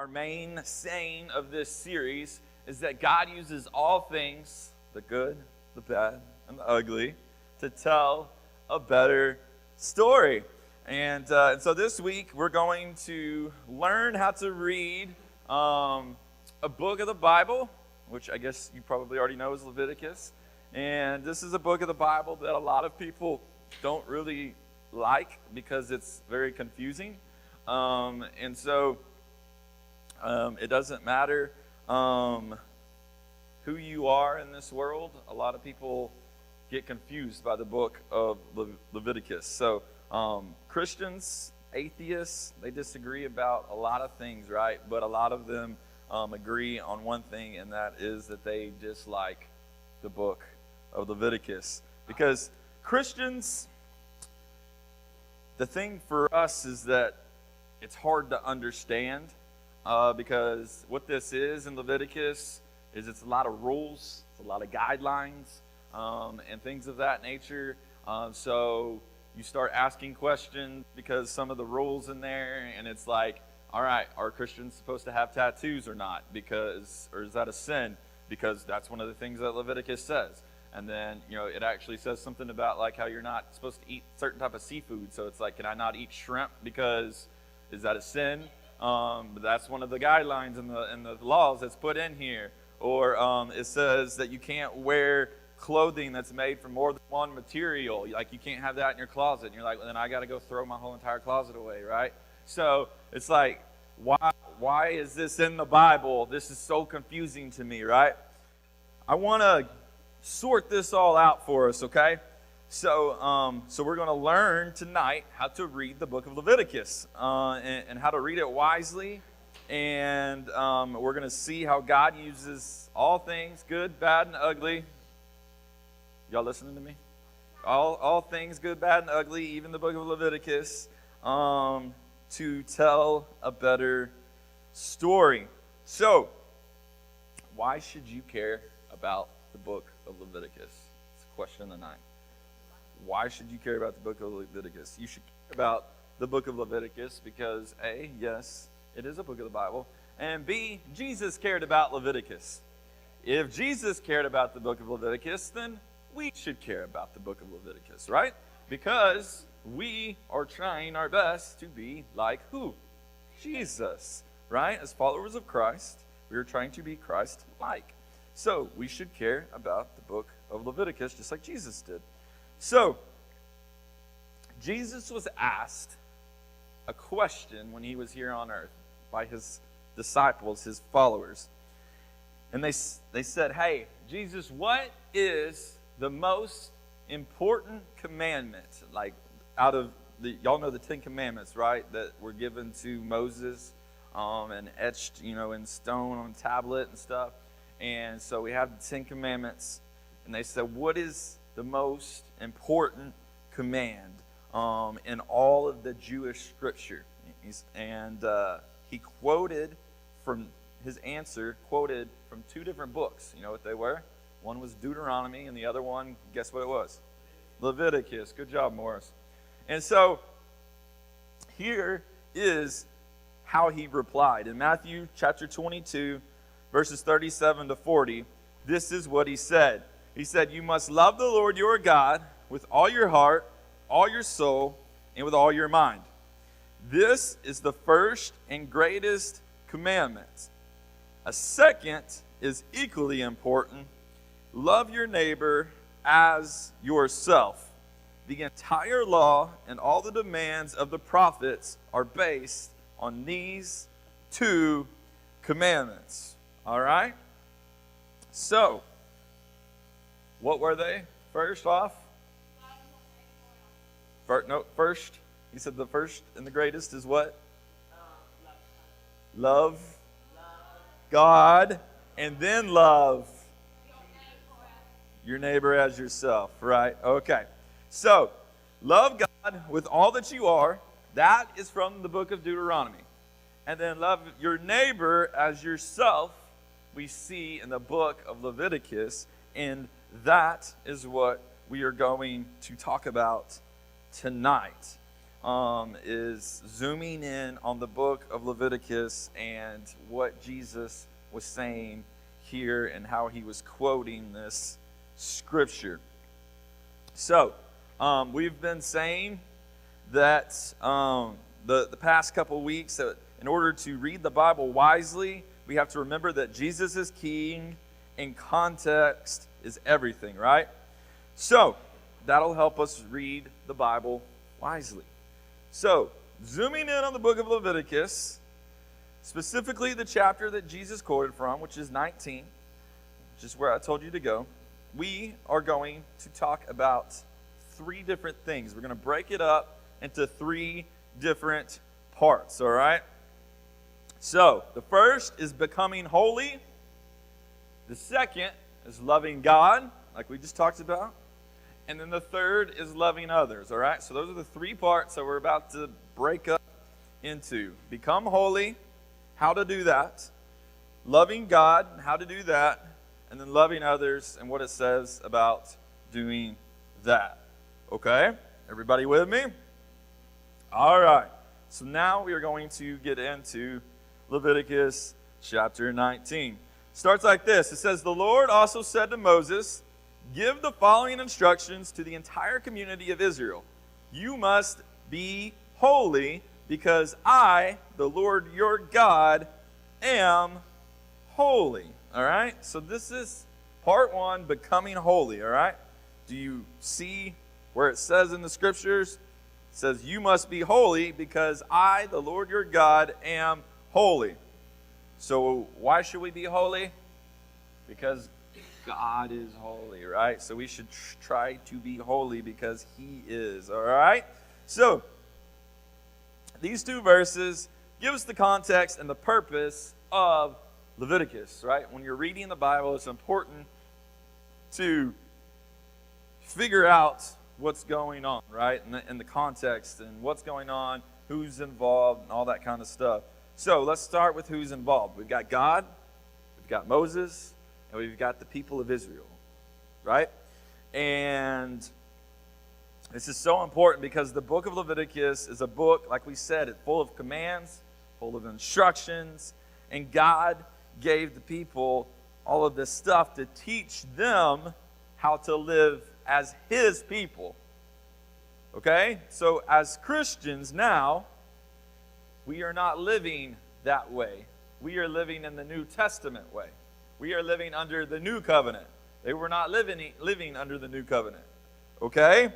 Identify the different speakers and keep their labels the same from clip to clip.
Speaker 1: Our main saying of this series is that God uses all things, the good, the bad, and the ugly, to tell a better story. And so this week we're going to learn how to read a book of the Bible, which I guess you probably already know is Leviticus. And this is a book of the Bible that a lot of people don't really like because it's very confusing. And so it doesn't matter who you are in this world. A lot of people get confused by the book of Leviticus. So Christians, atheists, they disagree about a lot of things, right? But a lot of them agree on one thing, and that is that they dislike the book of Leviticus. Because Christians, the thing for us is that it's hard to understand because what this is in Leviticus is it's a lot of rules, it's a lot of guidelines, and things of that nature. So you start asking questions because some of the rules in there, and it's like, all right, are Christians supposed to have tattoos or not? Or is that a sin? Because that's one of the things that Leviticus says. And then, it actually says something about like how you're not supposed to eat certain type of seafood. So it's like, can I not eat shrimp because is that a sin? But that's one of the guidelines in the laws that's put in here. Or it says that you can't wear clothing that's made from more than one material. Like you can't have that in your closet. And you're like, well, then I got to go throw my whole entire closet away, right? So it's like, why is this in the Bible? This is so confusing to me, right? I want to sort this all out for us, okay? So we're going to learn tonight how to read the book of Leviticus and how to read it wisely. And we're going to see how God uses all things, good, bad, and ugly. Y'all listening to me? All things, good, bad, and ugly, even the book of Leviticus, to tell a better story. So, why should you care about the book of Leviticus? It's a question of the night. Why should you care about the book of Leviticus? You should care about the book of Leviticus because A, yes, it is a book of the Bible, and B, Jesus cared about Leviticus. If Jesus cared about the book of Leviticus, then we should care about the book of Leviticus, right? Because we are trying our best to be like who? Jesus, right? As followers of Christ, we are trying to be Christ-like. So we should care about the book of Leviticus just like Jesus did. So Jesus was asked a question when he was here on earth by his disciples, his followers. And they said, hey, Jesus, what is the most important commandment? Like out of y'all know the 10 Commandments, right? That were given to Moses and etched, in stone on a tablet and stuff. And so we have the 10 Commandments. And they said, what is the most important command in all of the Jewish scripture? He quoted from his answer, quoted from two different books. You know what they were? One was Deuteronomy, and the other one, guess what it was? Leviticus. Good job, Morris. And so here is how he replied. In Matthew chapter 22, verses 37 to 40, this is what he said. He said, you must love the Lord your God with all your heart, all your soul, and with all your mind. This is the first and greatest commandment. A second is equally important. Love your neighbor as yourself. The entire law and all the demands of the prophets are based on these two commandments. All right? So, what were they? First off? First, he said the first and the greatest is what? Love God, and then love your neighbor as yourself, right? Okay. So, love God with all that you are. That is from the book of Deuteronomy. And then love your neighbor as yourself, we see in the book of Leviticus. And that is what we are going to talk about tonight. is zooming in on the book of Leviticus and what Jesus was saying here and how he was quoting this scripture. So, we've been saying that the past couple weeks that in order to read the Bible wisely, we have to remember that Jesus is king and context is everything, right? So, that'll help us read the Bible wisely. So, zooming in on the book of Leviticus, specifically the chapter that Jesus quoted from, which is 19, which is where I told you to go, we are going to talk about three different things. We're going to break it up into three different parts, all right? So, the first is becoming holy. The second is loving God, like we just talked about. And then the third is loving others, all right? So those are the three parts that we're about to break up into. Become holy, how to do that. Loving God, how to do that. And then loving others and what it says about doing that. Okay? Everybody with me? All right. So now we are going to get into Leviticus chapter 19. Starts like this. It says, "The Lord also said to Moses, 'Give the following instructions to the entire community of Israel. You must be holy because I, the Lord your God, am holy.'" All right? So this is part one, becoming holy, all right? Do you see where it says in the scriptures? It says, "You must be holy because I, the Lord your God, am holy." So why should we be holy? Because God is holy, right? So we should try to be holy because he is, all right? So, these two verses give us the context and the purpose of Leviticus, right? When you're reading the Bible, it's important to figure out what's going on, right? And the context and what's going on, who's involved, and all that kind of stuff. So, let's start with who's involved. We've got God, we've got Moses, and we've got the people of Israel, right? And this is so important because the book of Leviticus is a book, like we said, it's full of commands, full of instructions, and God gave the people all of this stuff to teach them how to live as his people. Okay? So as Christians now, we are not living that way. We are living in the New Testament way. We are living under the new covenant. They were not living under the new covenant. Okay?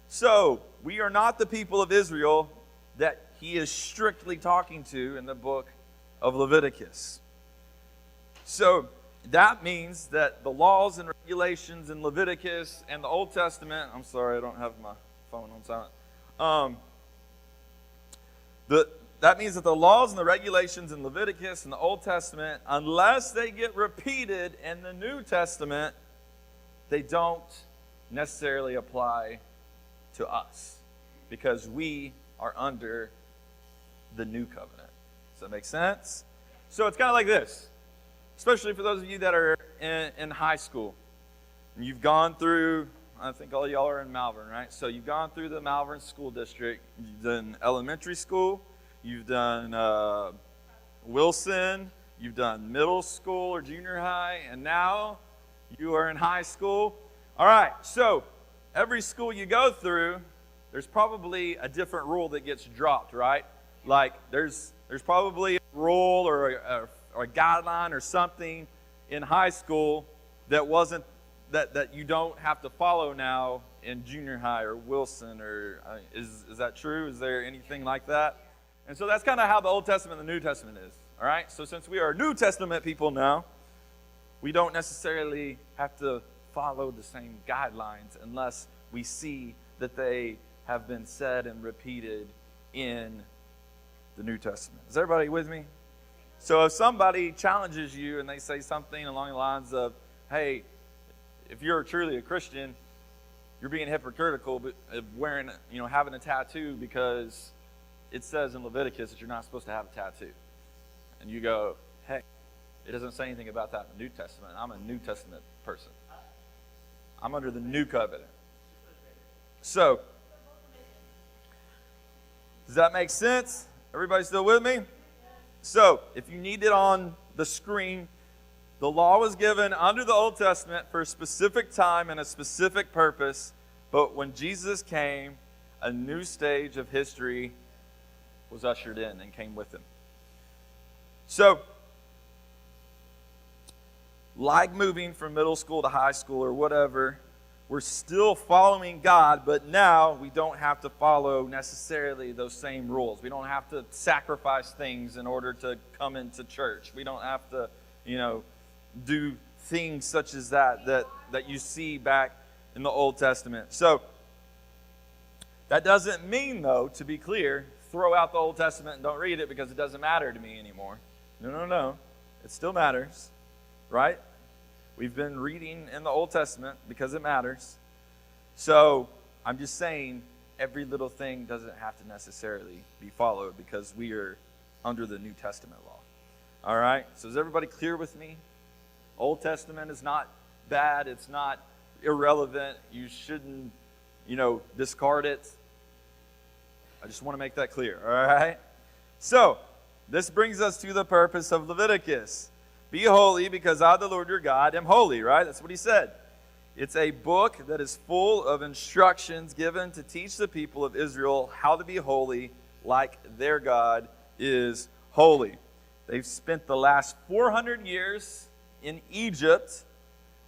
Speaker 1: So, we are not the people of Israel that he is strictly talking to in the book of Leviticus. So, that means that the laws and regulations in Leviticus and the Old Testament, I'm sorry, I don't have my phone on silent. That means that the laws and the regulations in Leviticus and the Old Testament, unless they get repeated in the New Testament, they don't necessarily apply to us because we are under the new covenant. Does that make sense? So it's kind of like this, especially for those of you that are in high school. And you've gone through, I think all y'all are in Malvern, right? So you've gone through the Malvern School District. You've done elementary school. You've done Wilson, you've done middle school or junior high, and now you are in high school. All right, so every school you go through, there's probably a different rule that gets dropped, right? Like there's probably a rule or a guideline or something in high school that wasn't that you don't have to follow now in junior high or Wilson or is that true? Is there anything like that? And so that's kind of how the Old Testament and the New Testament is, all right? So since we are New Testament people now, we don't necessarily have to follow the same guidelines unless we see that they have been said and repeated in the New Testament. Is everybody with me? So if somebody challenges you and they say something along the lines of, hey, if you're truly a Christian, you're being hypocritical of wearing, having a tattoo because it says in Leviticus that you're not supposed to have a tattoo. And you go, hey, it doesn't say anything about that in the New Testament. I'm a New Testament person. I'm under the new covenant. So, Does that make sense? Everybody still with me? So, if you need it on the screen, the law was given under the Old Testament for a specific time and a specific purpose, but when Jesus came, a new stage of history was ushered in and came with him. So, like moving from middle school to high school or whatever, we're still following God, but now we don't have to follow necessarily those same rules. We don't have to sacrifice things in order to come into church. We don't have to, do things such as that you see back in the Old Testament. So, that doesn't mean, though, to be clear, throw out the Old Testament and don't read it because it doesn't matter to me anymore. No. It still matters, right? We've been reading in the Old Testament because it matters. So I'm just saying every little thing doesn't have to necessarily be followed because we are under the New Testament law. All right? So is everybody clear with me? Old Testament is not bad. It's not irrelevant. You shouldn't, discard it. I just want to make that clear. All right? So this brings us to the purpose of Leviticus. Be holy because I, the Lord your God, am holy, right? That's what he said. It's a book that is full of instructions given to teach the people of Israel how to be holy like their God is holy. They've spent the last 400 years in Egypt,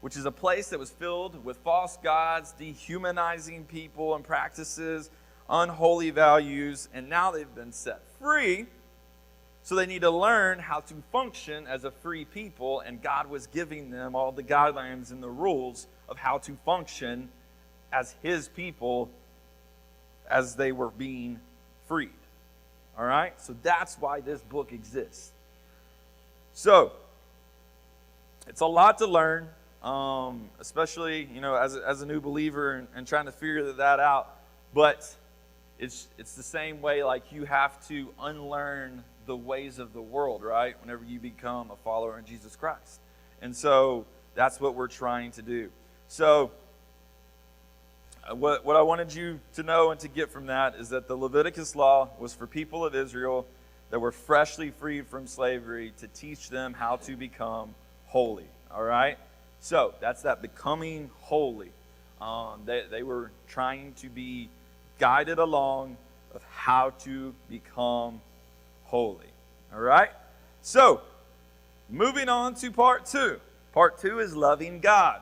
Speaker 1: which is a place that was filled with false gods, dehumanizing people and practices, unholy values, and now they've been set free. So they need to learn how to function as a free people, and God was giving them all the guidelines and the rules of how to function as his people as they were being freed. All right? So that's why this book exists. So, it's a lot to learn, especially, as a new believer and trying to figure that out. But it's the same way like you have to unlearn the ways of the world, right? Whenever you become a follower in Jesus Christ. And so that's what we're trying to do. So what I wanted you to know and to get from that is that the Leviticus law was for people of Israel that were freshly freed from slavery to teach them how to become holy. All right? So that's that becoming holy. They were trying to be guided along of how to become holy. All right? So, moving on to part 2. Part 2 is loving God.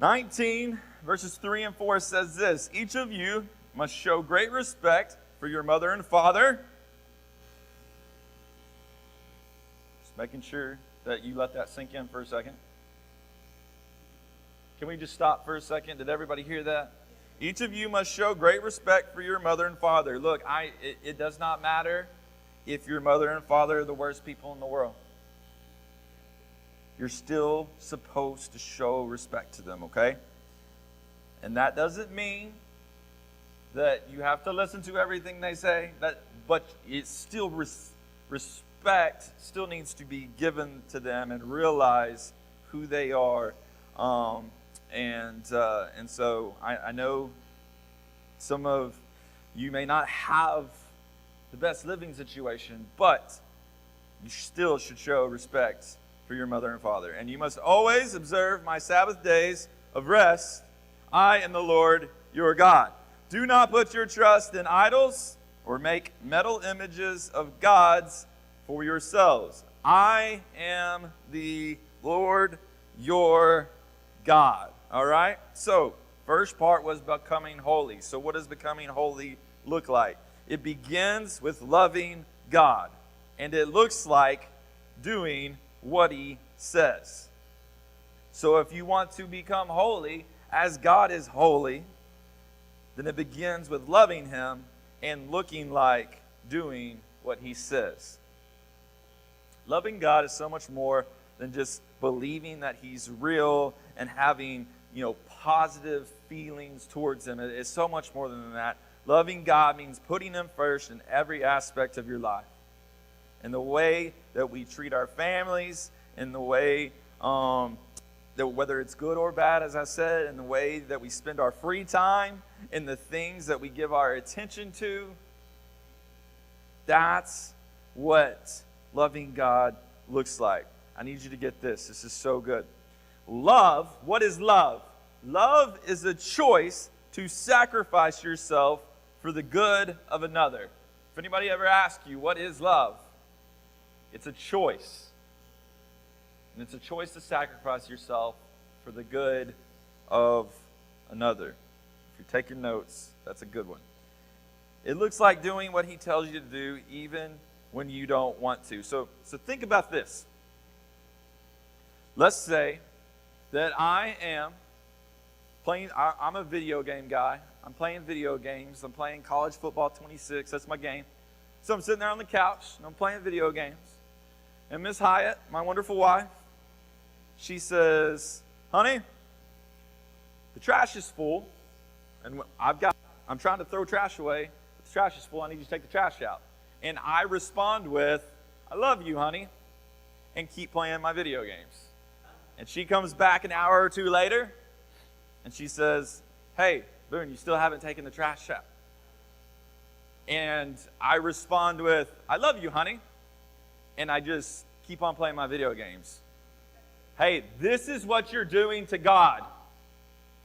Speaker 1: 19 verses 3 and 4 says this: each of you must show great respect for your mother and father. Just making sure that you let that sink in for a second. Can we just stop for a second? Did everybody hear that? Each of you must show great respect for your mother and father. Look, it does not matter if your mother and father are the worst people in the world. You're still supposed to show respect to them, okay? And that doesn't mean that you have to listen to everything they say, but it's still respect still needs to be given to them and realize who they are. And so I know some of you may not have the best living situation, but you still should show respect for your mother and father. And you must always observe my Sabbath days of rest. I am the Lord your God. Do not put your trust in idols or make metal images of gods for yourselves. I am the Lord your God. All right? So, first part was becoming holy. So what does becoming holy look like? It begins with loving God. And it looks like doing what he says. So if you want to become holy as God is holy, then it begins with loving him and looking like doing what he says. Loving God is so much more than just believing that he's real and having, positive feelings towards him. It's so much more than that. Loving God means putting him first in every aspect of your life. In the way that we treat our families, in the way that whether it's good or bad, as I said, in the way that we spend our free time, in the things that we give our attention to, That's what loving God looks like. I need you to get this. This is so good. Love, what is love? Love is a choice to sacrifice yourself for the good of another. If anybody ever asks you, what is love? It's a choice. And it's a choice to sacrifice yourself for the good of another. If you're taking notes, that's a good one. It looks like doing what he tells you to do even when you don't want to. So think about this. Let's say that I am playing, I'm a video game guy. I'm playing video games. I'm playing College Football 26. That's my game. So I'm sitting there on the couch, and I'm playing video games. And Miss Hyatt, my wonderful wife, she says, honey, the trash is full, and I'm trying to throw trash away. The trash is full. I need you to take the trash out. And I respond with, I love you, honey, and keep playing my video games. And she comes back an hour or two later, and she says, hey, Boone, you still haven't taken the trash out. And I respond with, I love you, honey, and I just keep on playing my video games. Hey, this is what you're doing to God.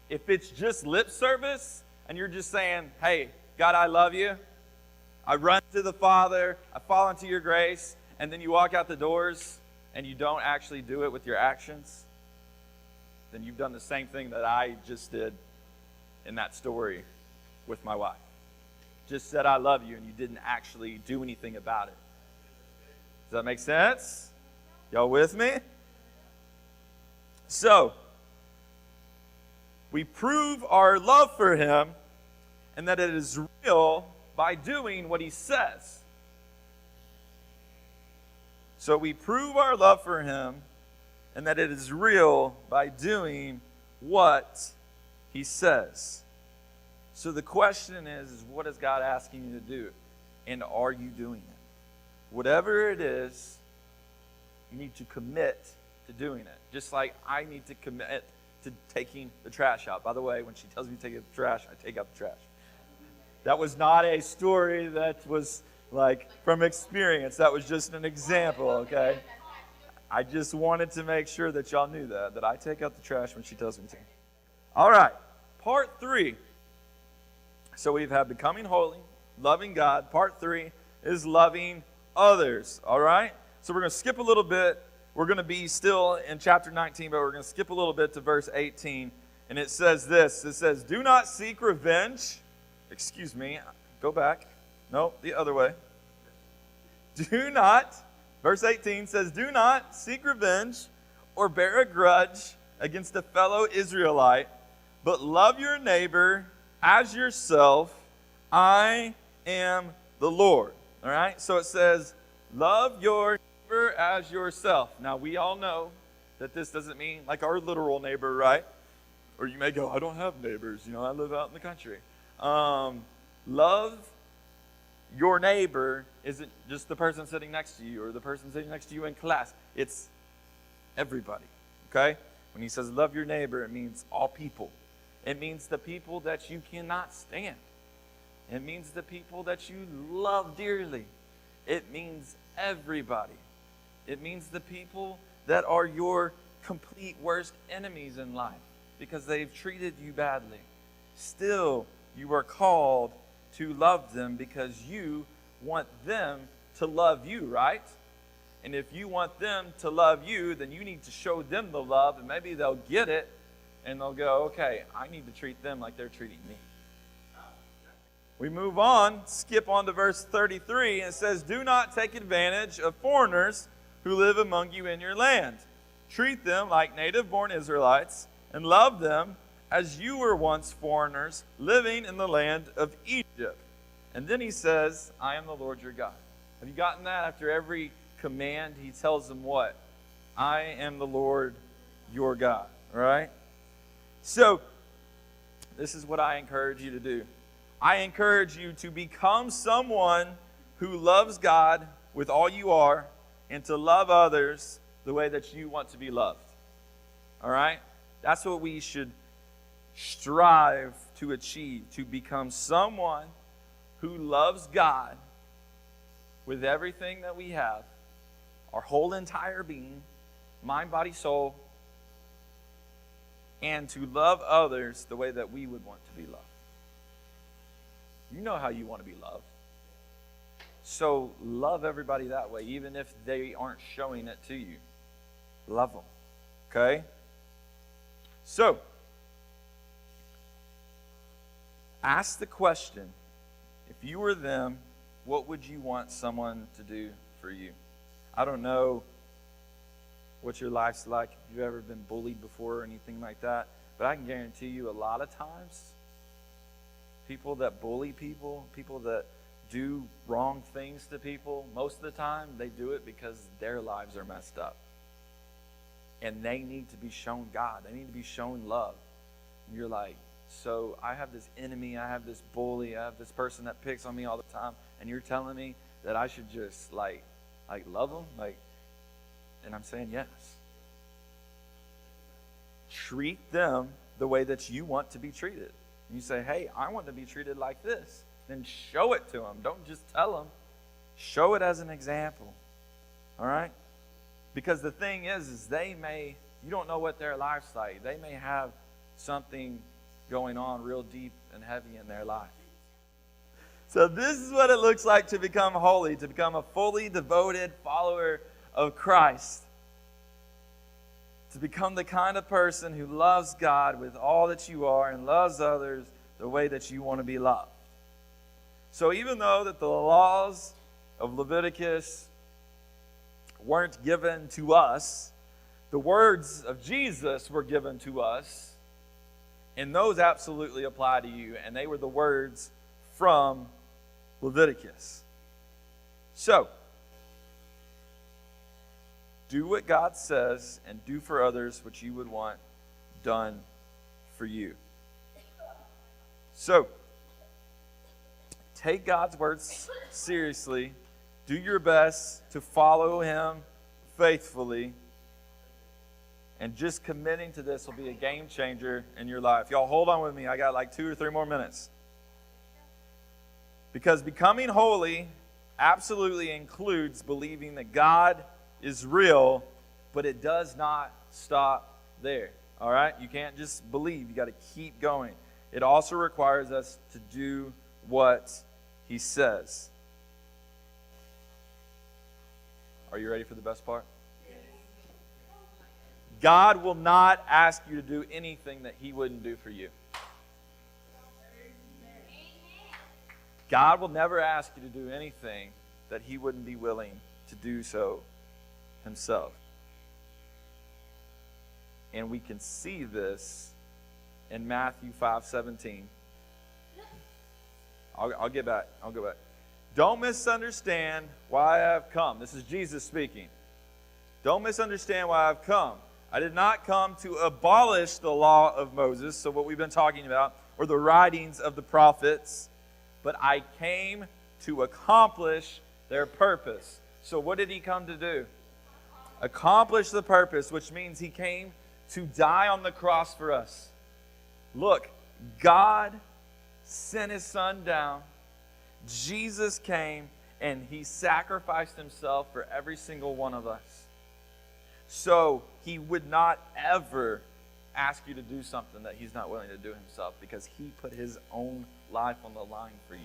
Speaker 1: If it's just lip service, and you're just saying, hey, God, I love you, I run to the Father, I fall into your grace, and then you walk out the doors, and you don't actually do it with your actions, then you've done the same thing that I just did in that story with my wife. Just said I love you, and you didn't actually do anything about it. Does that make sense? Y'all with me? So, we prove our love for him and that it is real by doing what he says. So we prove our love for him and that it is real by doing what he says. So the question is what is God asking you to do? And are you doing it? Whatever it is, you need to commit to doing it. Just like I need to commit to taking the trash out. By the way, when she tells me to take out the trash, I take out the trash. That was not a story that was like from experience. That was just an example, okay? I just wanted to make sure that y'all knew that I take out the trash when she tells me to. All right, part 3. So we've had becoming holy, loving God. Part 3 is loving others, all right? So we're going to skip a little bit. We're going to be still in chapter 19, but we're going to skip a little bit to verse 18. And it says this. It says, do not seek revenge. Excuse me. Go back. No, the other way. Do not, verse 18 says, do not seek revenge or bear a grudge against a fellow Israelite, but love your neighbor as yourself. I am the Lord. All right? So it says, love your neighbor as yourself. Now, we all know that this doesn't mean like our literal neighbor, right? Or you may go, I don't have neighbors. I live out in the country. Love your neighbor isn't just the person sitting next to you or the person sitting next to you in class. It's everybody, okay? When he says love your neighbor, it means all people. It means the people that you cannot stand. It means the people that you love dearly. It means everybody. It means the people that are your complete worst enemies in life because they've treated you badly. Still, you are called to love them because you want them to love you, right? And if you want them to love you, then you need to show them the love, and maybe they'll get it, and they'll go, okay, I need to treat them like they're treating me. We move on, skip on to verse 33, and it says, do not take advantage of foreigners who live among you in your land. Treat them like native-born Israelites, and love them as you were once foreigners living in the land of Egypt. And then he says, I am the Lord your God. Have you gotten that? After every command, he tells them what? I am the Lord your God. All right? So, this is what I encourage you to do. I encourage you to become someone who loves God with all you are and to love others the way that you want to be loved. All right? That's what we should strive to achieve, to become someone who loves God with everything that we have, our whole entire being, mind, body, soul, and to love others the way that we would want to be loved. You know how you want to be loved. So love everybody that way, even if they aren't showing it to you. Love them. Okay? So, ask the question, if you were them, what would you want someone to do for you? I don't know what your life's like, if you've ever been bullied before or anything like that, but I can guarantee you a lot of times, people that bully people, people that do wrong things to people, most of the time they do it because their lives are messed up. And they need to be shown God. They need to be shown love. And you're like, so I have this enemy, I have this bully, I have this person that picks on me all the time, and you're telling me that I should just like love them? And I'm saying yes. Treat them the way that you want to be treated. You say, hey, I want to be treated like this. Then show it to them. Don't just tell them. Show it as an example. All right? Because the thing is you don't know what their life's like. They may have something going on real deep and heavy in their life. So this is what it looks like to become holy, to become a fully devoted follower of Christ. To become the kind of person who loves God with all that you are and loves others the way that you want to be loved. So even though that the laws of Leviticus weren't given to us, the words of Jesus were given to us, and those absolutely apply to you, and they were the words from Leviticus. So, do what God says and do for others what you would want done for you. So, take God's words seriously. Do your best to follow Him faithfully. And just committing to this will be a game changer in your life. Y'all hold on with me. I got like 2 or 3 more minutes. Because becoming holy absolutely includes believing that God is real, but it does not stop there. All right? You can't just believe. You got to keep going. It also requires us to do what He says. Are you ready for the best part? God will not ask you to do anything that He wouldn't do for you. God will never ask you to do anything that He wouldn't be willing to do so Himself. And we can see this in Matthew 5:17. I'll get back. I'll go back. Don't misunderstand why I have come. This is Jesus speaking. Don't misunderstand why I've come. I did not come to abolish the law of Moses, so what we've been talking about, or the writings of the prophets, but I came to accomplish their purpose. So what did He come to do? Accomplish the purpose, which means He came to die on the cross for us. Look, God sent His Son down. Jesus came and He sacrificed Himself for every single one of us. So He would not ever ask you to do something that He's not willing to do Himself, because He put His own life on the line for you.